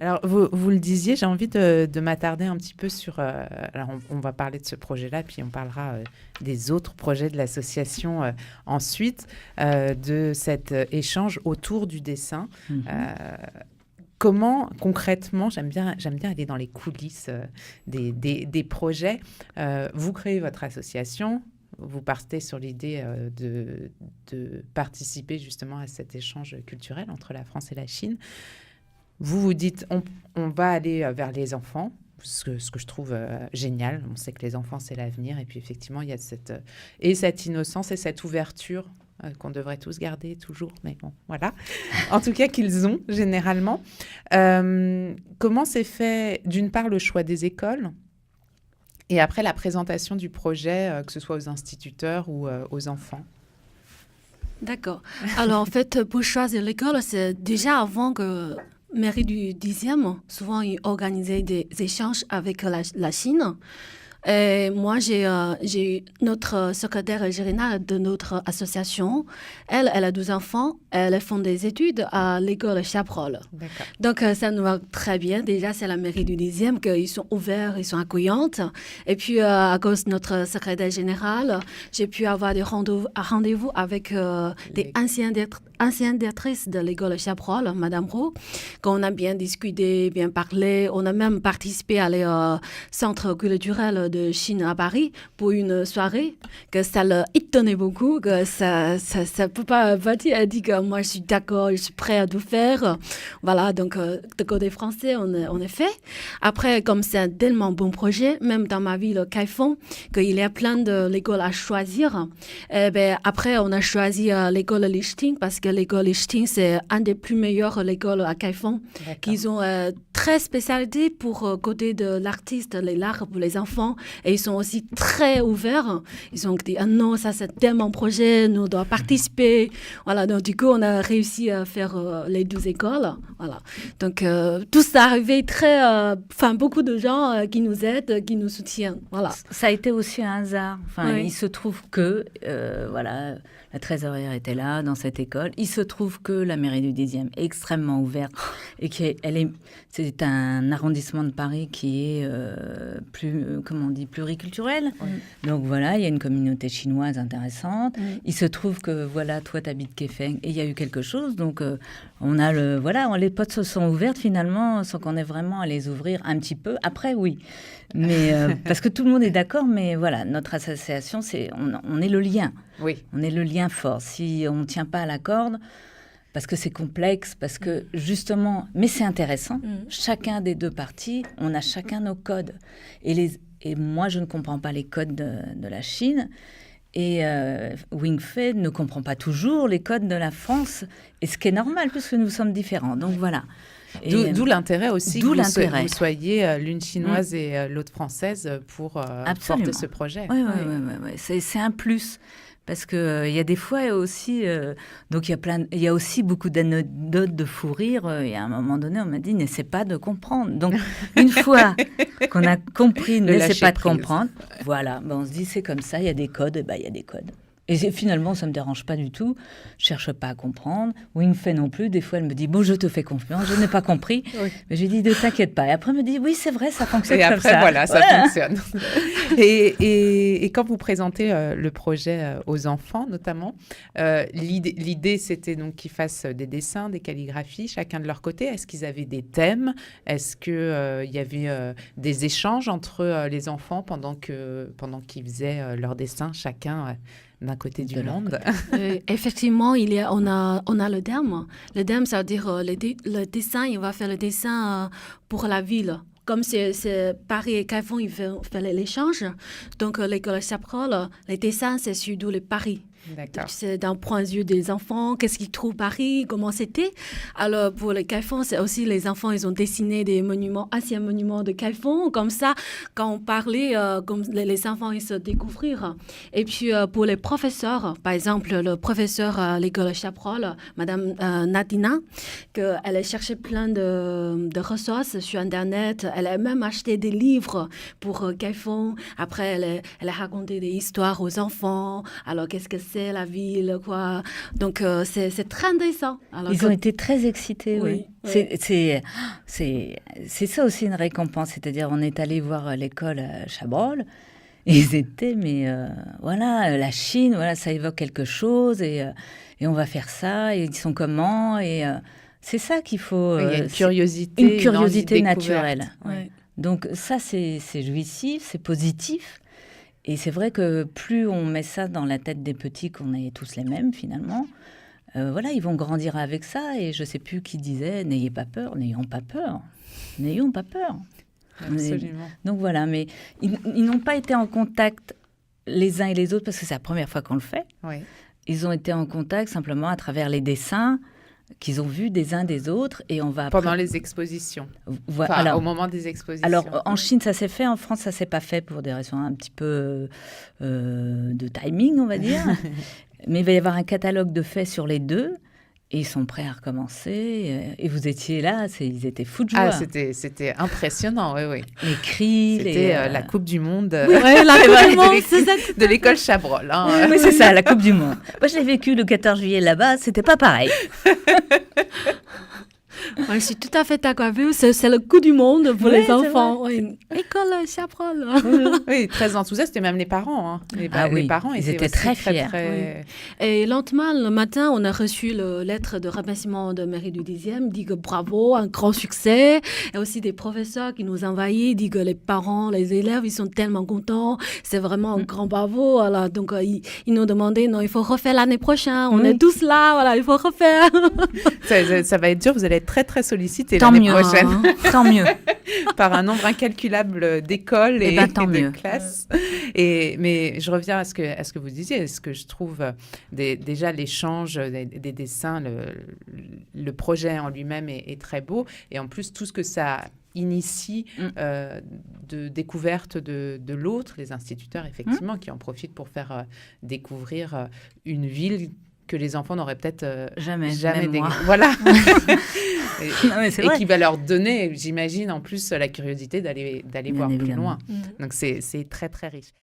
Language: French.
Alors, vous le disiez, j'ai envie de m'attarder un petit peu sur... alors, on va parler de ce projet-là, puis on parlera des autres projets de l'association ensuite, de cet échange autour du dessin. Mhm. Comment, concrètement, j'aime bien aller dans les coulisses des projets. Vous créez votre association, vous partez sur l'idée de participer justement à cet échange culturel entre la France et la Chine. Vous vous dites, on va aller vers les enfants, ce que je trouve génial. On sait que les enfants, c'est l'avenir. Et puis, effectivement, il y a cette innocence et cette ouverture qu'on devrait tous garder toujours. Mais bon, voilà. En tout cas, qu'ils ont généralement. Comment s'est fait, d'une part, le choix des écoles et après la présentation du projet, que ce soit aux instituteurs ou aux enfants? D'accord. Alors, en fait, pour choisir l'école, c'est déjà avant que mairie du 10e, souvent, ils organisaient des échanges avec la Chine. Et moi, j'ai notre secrétaire générale de notre association. Elle a 12 enfants. Elle font des études à l'école Chabrol. D'accord. Donc, ça nous va très bien. Déjà, c'est la mairie du 10e qu'ils sont ouverts, ils sont accueillantes. Et puis, à cause de notre secrétaire générale, j'ai pu avoir des rendez-vous avec des anciennes directrices de l'école Chabrol, Madame Roux, qu'on a bien discuté, bien parlé. On a même participé à les centres culturels de Chine à Paris pour une soirée, que ça le étonnait beaucoup, que ça peut pas partir. Elle dit que moi, je suis d'accord, je suis prêt à tout faire. Voilà, donc de côté français, on est fait. Après, comme c'est un tellement bon projet, même dans ma ville, Kaifeng, qu'il y a plein d'écoles à choisir, après, on a choisi l'école Lichting, parce que l'école Lichting, c'est un des plus meilleures écoles à Kaifeng, qu'ils ont très spécialité pour côté de l'artiste, les arts pour les enfants. Et ils sont aussi très ouverts. Ils ont dit, ah non, ça c'est tellement projet, nous devons participer. Voilà, donc du coup, on a réussi à faire les 12 écoles. Voilà. Donc, tout ça arrivé beaucoup de gens qui nous aident, qui nous soutiennent. Voilà. Ça a été aussi un hasard. Enfin, Oui. il se trouve que, voilà, la trésorière était là, dans cette école. Il se trouve que la mairie du 10e est extrêmement ouverte et c'est un arrondissement de Paris qui est pluriculturel. Oui. Donc voilà, il y a une communauté chinoise intéressante. Oui. Il se trouve que, voilà, toi, t'habites Kaifeng et il y a eu quelque chose. Donc, les portes se sont ouvertes finalement, sans qu'on ait vraiment à les ouvrir un petit peu. Après, oui. Mais parce que tout le monde est d'accord, mais voilà, notre association, on est le lien. Oui. On est le lien fort. Si on ne tient pas à la corde, parce que c'est complexe, parce que justement, mais c'est intéressant. Chacun des deux parties, on a chacun nos codes. Et moi, je ne comprends pas les codes de la Chine. Et Wing-Fei ne comprend pas toujours les codes de la France. Et ce qui est normal, puisque nous sommes différents. Donc voilà. D'où l'intérêt aussi que vous soyez l'une chinoise et l'autre française pour porter ce projet. Oui. C'est un plus. Parce qu'il y a des fois aussi, donc il y a aussi beaucoup d'anecdotes de fou rire. Et à un moment donné, on m'a dit, n'essaie pas de comprendre. Donc, une fois qu'on a compris, n'essaie pas de comprendre, voilà, on se dit, c'est comme ça, il y a des codes, et il y a des codes. Et finalement, ça ne me dérange pas du tout. Je ne cherche pas à comprendre. Wing-Fei non plus. Des fois, elle me dit, bon, je te fais confiance, je n'ai pas compris. Oui. Mais je lui dis, ne t'inquiète pas. Et après, elle me dit, oui, c'est vrai, ça fonctionne comme ça. Et après, voilà, ça fonctionne. Et quand vous présentez le projet aux enfants, notamment, l'idée, c'était donc qu'ils fassent des dessins, des calligraphies, chacun de leur côté. Est-ce qu'ils avaient des thèmes? Est-ce qu'il y avait des échanges entre les enfants pendant qu'ils faisaient leurs dessins, chacun d'un côté du monde? Effectivement, on a le thème. Le thème, ça veut dire le dessin, il va faire le dessin pour la ville. Comme c'est Paris et Kaifeng, ils font l'échange. Donc, l'école Chabrol, les dessins, c'est surtout le Paris. D'accord. C'est d'un point de vue des enfants, qu'est-ce qu'ils trouvent Paris, comment c'était. Alors, pour les Kaifeng, c'est aussi les enfants, ils ont dessiné des monuments, anciens monuments de Kaifeng. Comme ça, quand on parlait, comme les enfants, ils se découvrirent. Et puis, pour les professeurs, par exemple, le professeur à l'école Chabrol, Madame Nadina, elle a cherché plein de ressources sur Internet. Elle a même acheté des livres pour Kaifeng. Après, elle a raconté des histoires aux enfants. Alors, qu'est-ce que connaissaient la ville, quoi. Donc, c'est très intéressant. Alors, Ils ont été très excités, oui. Oui. C'est ça aussi une récompense. C'est-à-dire, on est allé voir l'école à Chabrol. Et ils étaient, mais voilà, la Chine, voilà, ça évoque quelque chose et on va faire ça. Et ils sont comment et c'est ça qu'il faut. Il y a une curiosité. Une curiosité envie de naturelle. découverte. Ouais. Donc ça, c'est jouissif, c'est positif. Et c'est vrai que plus on met ça dans la tête des petits, qu'on est tous les mêmes finalement, voilà, ils vont grandir avec ça. Et je ne sais plus qui disait, n'ayez pas peur, n'ayons pas peur. N'ayons pas peur. Absolument. Donc voilà, mais ils n'ont pas été en contact les uns et les autres parce que c'est la première fois qu'on le fait. Oui. Ils ont été en contact simplement à travers les dessins qu'ils ont vus des uns des autres et on va pendant les expositions. Enfin, alors, au moment des expositions. Alors en Chine ça s'est fait, en France ça s'est pas fait pour des raisons un petit peu de timing on va dire. Mais il va y avoir un catalogue de faits sur les deux. Et ils sont prêts à recommencer. Et vous étiez là, ils étaient fous de joie. Ah, c'était impressionnant, oui, oui. Les cris, c'était la Coupe du Monde, Oui, la Coupe du Monde, de l'école Chabrol. Hein. Oui, c'est ça, la Coupe du Monde. Moi, je l'ai vécu le 14 juillet là-bas, c'était pas pareil. Je suis tout à fait d'accord avec vous. C'est le coup du monde pour les enfants. Oui. École Chabrol. Oui, très enthousiastes, et même les parents. Hein. Les parents ils étaient très fiers. Oui. Et lentement, le matin, on a reçu la lettre de remerciement de mairie du 10e, dit que bravo, un grand succès. Et aussi des professeurs qui nous envahissaient, dit que les parents, les élèves, ils sont tellement contents. C'est vraiment un grand bravo. Voilà. Donc, ils nous demandaient, non, il faut refaire l'année prochaine. On est tous là, voilà, il faut refaire. Ça va être dur, vous allez être très, très sollicités tant l'année mieux, prochaine. Hein. Tant mieux. Par un nombre incalculable d'écoles et de classes. Mais je reviens à ce que vous disiez, ce que je trouve déjà l'échange des dessins, le projet en lui-même est très beau. Et en plus, tout ce que ça initie de découverte de l'autre, les instituteurs, effectivement, qui en profitent pour faire découvrir une ville que les enfants n'auraient peut-être jamais voilà. et qui va leur donner, j'imagine, en plus la curiosité d'aller voir plus loin. Donc c'est très très riche.